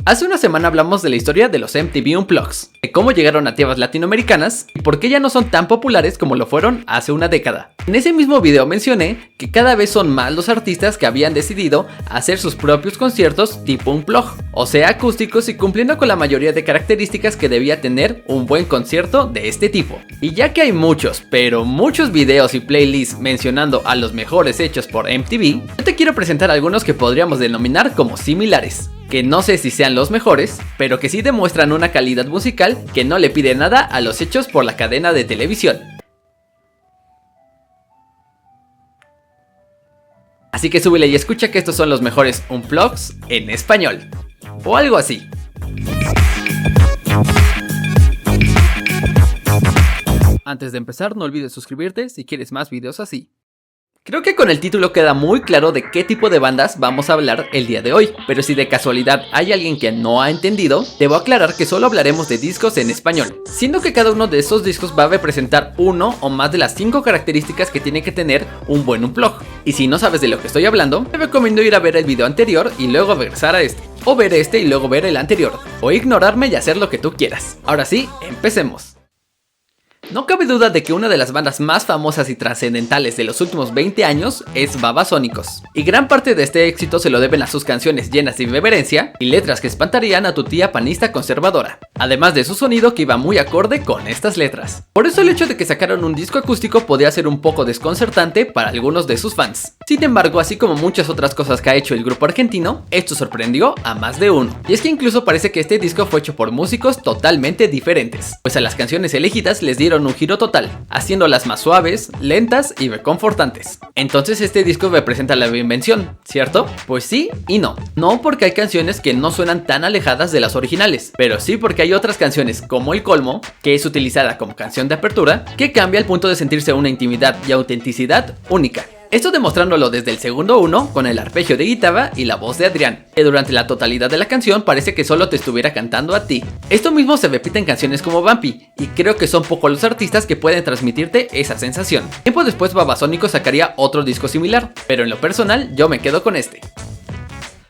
Hace una semana hablamos de la historia de los MTV Unplugged, de cómo llegaron a tierras latinoamericanas y por qué ya no son tan populares como lo fueron hace una década. En ese mismo video mencioné que cada vez son más los artistas que habían decidido hacer sus propios conciertos tipo Unplugged, o sea acústicos y cumpliendo con la mayoría de características que debía tener un buen concierto de este tipo. Y ya que hay muchos, pero muchos videos y playlists mencionando a los mejores hechos por MTV, yo te quiero presentar algunos que podríamos denominar como similares, que no sé si sean los mejores, pero que sí demuestran una calidad musical que no le pide nada a los hechos por la cadena de televisión. Así que súbele y escucha que estos son los mejores Unplugged en español, o algo así. Antes de empezar, no olvides suscribirte si quieres más videos así. Creo que con el título queda muy claro de qué tipo de bandas vamos a hablar el día de hoy, pero si de casualidad hay alguien que no ha entendido, debo aclarar que solo hablaremos de discos en español, siendo que cada uno de estos discos va a representar uno o más de las 5 características que tiene que tener un buen Unplugged. Y si no sabes de lo que estoy hablando, te recomiendo ir a ver el video anterior y luego regresar a este, o ver este y luego ver el anterior, o ignorarme y hacer lo que tú quieras. Ahora sí, empecemos. No cabe duda de que una de las bandas más famosas y trascendentales de los últimos 20 años es Babasónicos, y gran parte de este éxito se lo deben a sus canciones llenas de irreverencia y letras que espantarían a tu tía panista conservadora, además de su sonido que iba muy acorde con estas letras. Por eso el hecho de que sacaron un disco acústico podía ser un poco desconcertante para algunos de sus fans. Sin embargo, así como muchas otras cosas que ha hecho el grupo argentino, esto sorprendió a más de uno, y es que incluso parece que este disco fue hecho por músicos totalmente diferentes, pues a las canciones elegidas les dieron un giro total, haciéndolas más suaves, lentas y reconfortantes. Entonces este disco representa la reinvención, ¿cierto? Pues sí y no. No porque hay canciones que no suenan tan alejadas de las originales, pero sí porque hay otras canciones como El Colmo, que es utilizada como canción de apertura, que cambia al punto de sentirse una intimidad y autenticidad única. Esto demostrándolo desde el segundo 1 con el arpegio de guitarra y la voz de Adrián, que durante la totalidad de la canción parece que solo te estuviera cantando a ti. Esto mismo se repite en canciones como Bumpy, y creo que son pocos los artistas que pueden transmitirte esa sensación. Tiempo después Babasónicos sacaría otro disco similar, pero en lo personal yo me quedo con este.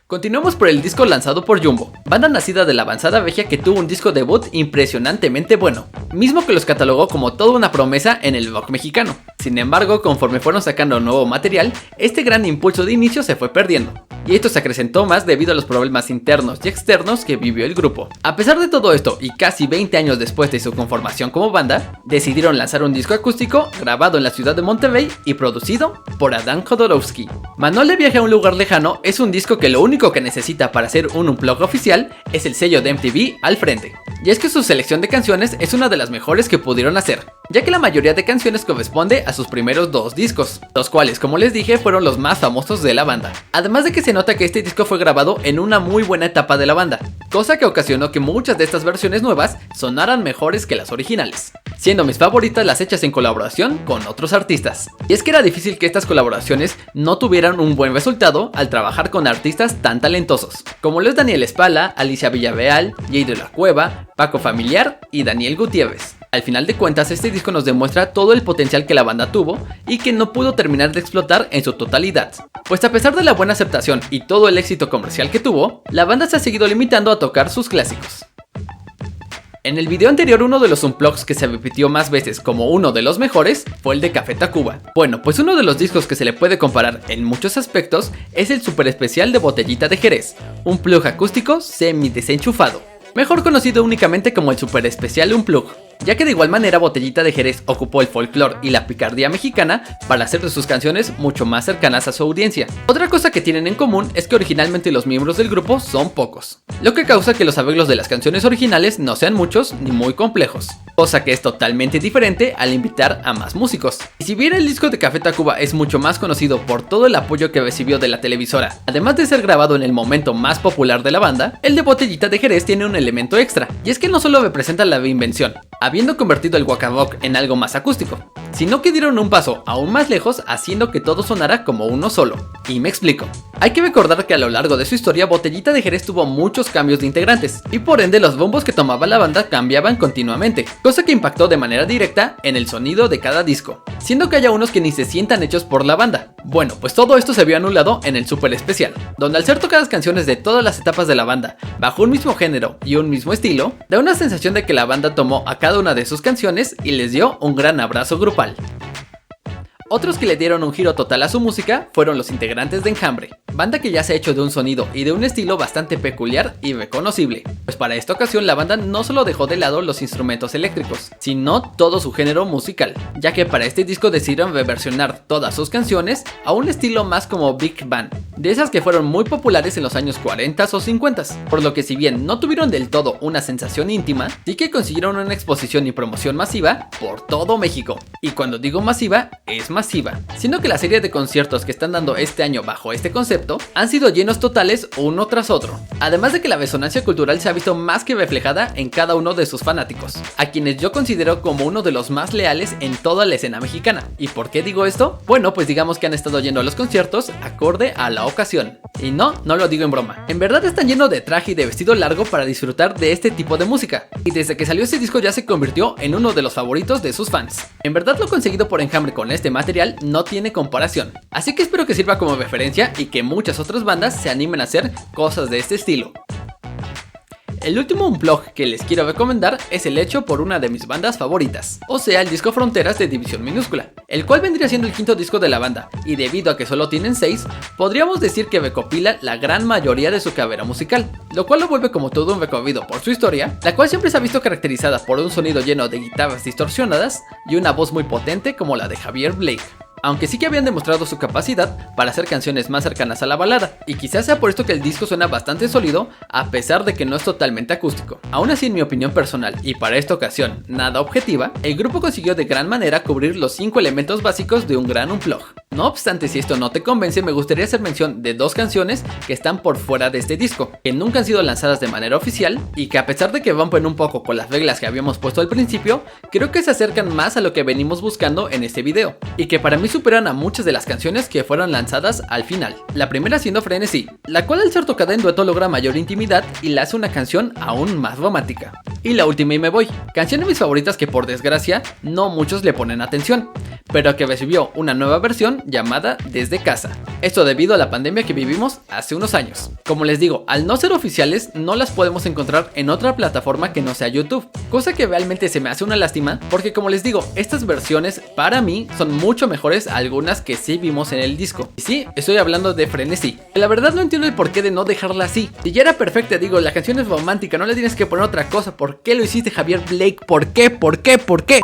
Continuamos por el disco lanzado por Jumbo, banda nacida de la avanzada regia que tuvo un disco debut impresionantemente bueno, mismo que los catalogó como toda una promesa en el rock mexicano. Sin embargo, conforme fueron sacando nuevo material, este gran impulso de inicio se fue perdiendo, y esto se acrecentó más debido a los problemas internos y externos que vivió el grupo. A pesar de todo esto, y casi 20 años después de su conformación como banda, decidieron lanzar un disco acústico grabado en la ciudad de Monterrey y producido por Adán Jodorowsky. Manual de viaje a un lugar lejano es un disco que lo único que necesita para hacer un Unplugged oficial es el sello de MTV al frente. Y es que su selección de canciones es una de las mejores que pudieron hacer, ya que la mayoría de canciones corresponde a sus primeros 2 discos, los cuales, como les dije, fueron los más famosos de la banda. Además de que se nota que este disco fue grabado en una muy buena etapa de la banda, cosa que ocasionó que muchas de estas versiones nuevas sonaran mejores que las originales, siendo mis favoritas las hechas en colaboración con otros artistas. Y es que era difícil que estas colaboraciones no tuvieran un buen resultado al trabajar con artistas tan talentosos, como lo es Daniel Espala, Alicia Villarreal, Jay de la Cueva, Paco Familiar y Daniel Gutiérrez. Al final de cuentas, este disco nos demuestra todo el potencial que la banda tuvo y que no pudo terminar de explotar en su totalidad. Pues a pesar de la buena aceptación y todo el éxito comercial que tuvo, la banda se ha seguido limitando a tocar sus clásicos. En el video anterior, uno de los Unplugged que se repitió más veces como uno de los mejores fue el de Café Tacuba. Bueno, pues uno de los discos que se le puede comparar en muchos aspectos es el super especial de Botellita de Jerez, un plug acústico semi desenchufado, mejor conocido únicamente como el super especial Unplugged, ya que de igual manera Botellita de Jerez ocupó el folclore y la picardía mexicana para hacer de sus canciones mucho más cercanas a su audiencia. Otra cosa que tienen en común es que originalmente los miembros del grupo son pocos, lo que causa que los arreglos de las canciones originales no sean muchos ni muy complejos, cosa que es totalmente diferente al invitar a más músicos. Y si bien el disco de Café Tacuba es mucho más conocido por todo el apoyo que recibió de la televisora, además de ser grabado en el momento más popular de la banda, el de Botellita de Jerez tiene un elemento extra, y es que no solo representa la reinvención, habiendo convertido el Waka Rock en algo más acústico, sino que dieron un paso aún más lejos haciendo que todo sonara como uno solo. Y me explico. Hay que recordar que a lo largo de su historia Botellita de Jerez tuvo muchos cambios de integrantes, y por ende los bombos que tomaba la banda cambiaban continuamente, cosa que impactó de manera directa en el sonido de cada disco, siendo que haya unos que ni se sientan hechos por la banda. Bueno, pues todo esto se vio anulado en el Super Especial, donde al ser tocadas canciones de todas las etapas de la banda, bajo un mismo género y un mismo estilo, da una sensación de que la banda tomó a cada una de sus canciones y les dio un gran abrazo grupal. Otros que le dieron un giro total a su música fueron los integrantes de Enjambre, banda que ya se ha hecho de un sonido y de un estilo bastante peculiar y reconocible, pues para esta ocasión la banda no solo dejó de lado los instrumentos eléctricos, sino todo su género musical, ya que para este disco decidieron reversionar todas sus canciones a un estilo más como Big Band, de esas que fueron muy populares en los años 40 o 50, por lo que si bien no tuvieron del todo una sensación íntima, sí que consiguieron una exposición y promoción masiva por todo México, y cuando digo masiva, es masiva, siendo que la serie de conciertos que están dando este año bajo este concepto han sido llenos totales uno tras otro, además de que la resonancia cultural se ha visto más que reflejada en cada uno de sus fanáticos, a quienes yo considero como uno de los más leales en toda la escena mexicana. ¿Y por qué digo esto? Bueno, pues digamos que han estado yendo a los conciertos acorde a la ocasión, y no lo digo en broma, en verdad están llenos de traje y de vestido largo para disfrutar de este tipo de música, y desde que salió este disco ya se convirtió en uno de los favoritos de sus fans. En verdad lo conseguido por Enjambre con este material no tiene comparación, así que espero que sirva como referencia y que muchas otras bandas se animen a hacer cosas de este estilo. El último unplug que les quiero recomendar es el hecho por una de mis bandas favoritas, o sea el disco Fronteras de División Minúscula, el cual vendría siendo el quinto disco de la banda, y debido a que solo tienen 6, podríamos decir que recopila la gran mayoría de su carrera musical, lo cual lo vuelve como todo un recorrido por su historia, la cual siempre se ha visto caracterizada por un sonido lleno de guitarras distorsionadas y una voz muy potente como la de Javier Blake. Aunque sí que habían demostrado su capacidad para hacer canciones más cercanas a la balada, y quizás sea por esto que el disco suena bastante sólido a pesar de que no es totalmente acústico. Aún así, en mi opinión personal, y para esta ocasión nada objetiva, el grupo consiguió de gran manera cubrir los 5 elementos básicos de un gran unplug. No obstante, si esto no te convence, me gustaría hacer mención de 2 canciones que están por fuera de este disco, que nunca han sido lanzadas de manera oficial, y que a pesar de que rompen un poco con las reglas que habíamos puesto al principio, creo que se acercan más a lo que venimos buscando en este video, y que para mí superan a muchas de las canciones que fueron lanzadas al final. La primera siendo Frenesí, la cual al ser tocada en dueto logra mayor intimidad y la hace una canción aún más romántica. Y la última Y Me Voy, canción de mis favoritas que por desgracia no muchos le ponen atención, pero que recibió una nueva versión llamada Desde Casa. Esto debido a la pandemia que vivimos hace unos años. Como les digo, al no ser oficiales no las podemos encontrar en otra plataforma que no sea YouTube, cosa que realmente se me hace una lástima porque como les digo, estas versiones para mí son mucho mejores a algunas que sí vimos en el disco. Y sí, estoy hablando de Frenesí. La verdad no entiendo el porqué de no dejarla así. Si ya era perfecta, digo, la canción es romántica, no le tienes que poner otra cosa. ¿Por qué lo hiciste, Javier Blake? ¿Por qué? ¿Por qué? ¿Por qué?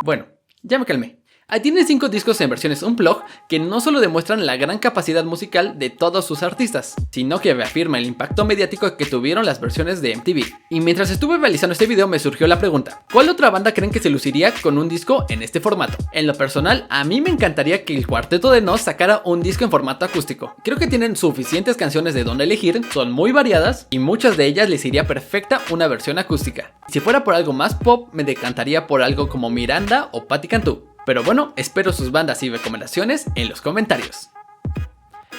Bueno, ya me calmé. Ahí tiene 5 discos en versiones unplug que no solo demuestran la gran capacidad musical de todos sus artistas, sino que reafirma el impacto mediático que tuvieron las versiones de MTV. Y mientras estuve realizando este video me surgió la pregunta, ¿cuál otra banda creen que se luciría con un disco en este formato? En lo personal, a mí me encantaría que el Cuarteto de Nos sacara un disco en formato acústico. Creo que tienen suficientes canciones de donde elegir, son muy variadas y muchas de ellas les iría perfecta una versión acústica. Si fuera por algo más pop, me decantaría por algo como Miranda o Patti Cantú. Pero bueno, espero sus bandas y recomendaciones en los comentarios.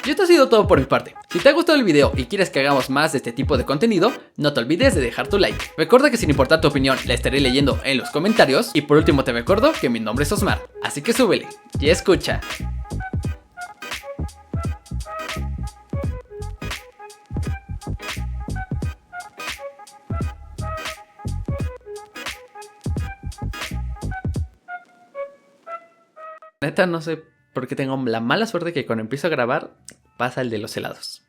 Y esto ha sido todo por mi parte. Si te ha gustado el video y quieres que hagamos más de este tipo de contenido, no te olvides de dejar tu like. Recuerda que sin importar tu opinión, la estaré leyendo en los comentarios. Y por último te recuerdo que mi nombre es Osmar, así que súbele y escucha. Neta, no sé por qué tengo la mala suerte que cuando empiezo a grabar pasa el de los helados.